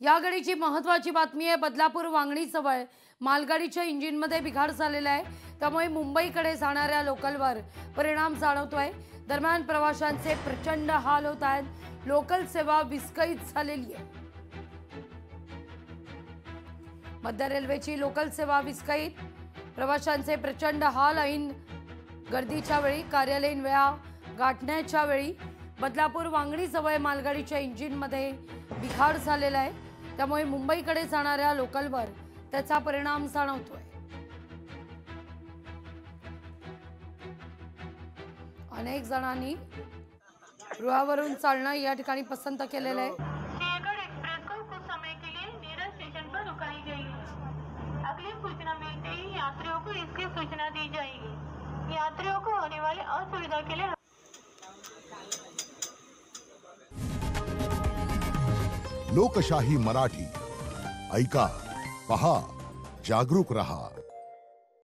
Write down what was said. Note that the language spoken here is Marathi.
या गाडीची महत्त्वाची बातमी आहे। बदलापूर वांगणी जवळ मालगाडीच्या इंजिनमध्ये बिघाड झालेला आहे, त्यामुळे मुंबईकडे जाणाऱ्या लोकलवर परिणाम जाणवतोय। दरम्यान प्रवाशांचे प्रचंड हाल होत आहेत। लोकल सेवा विस्कळीत झालेली आहे। मध्य रेल्वेची लोकल सेवा विस्कळीत, प्रवाशांचे प्रचंड हाल। ऐन गर्दीच्या वेळी, कार्यालयीन वेळा गाठण्याच्या वेळी बदलापूर वांगणी जवळ मालगाडीच्या इंजिनमध्ये बिघाड झालेला आहे, त्यामुळे मुंबईकडे जाणाऱ्या लोकलवर त्याचा परिणाम जाणवतोय। अनेक जणांनी रुळावरून चालणं या ठिकाणी पसंत केलेलं आहे। सिंहगढ़ एक्सप्रेस को कुछ समय के लिए नीरज स्टेशन पर रुकाई गई है। अगली सूचना मिलते ही यात्रियों को इसकी सूचना दी जाएगी। यात्रियों को होने वाली असुविधा के लिए लोकशाही मराठी ऐका, पहा, जागरूक रहा।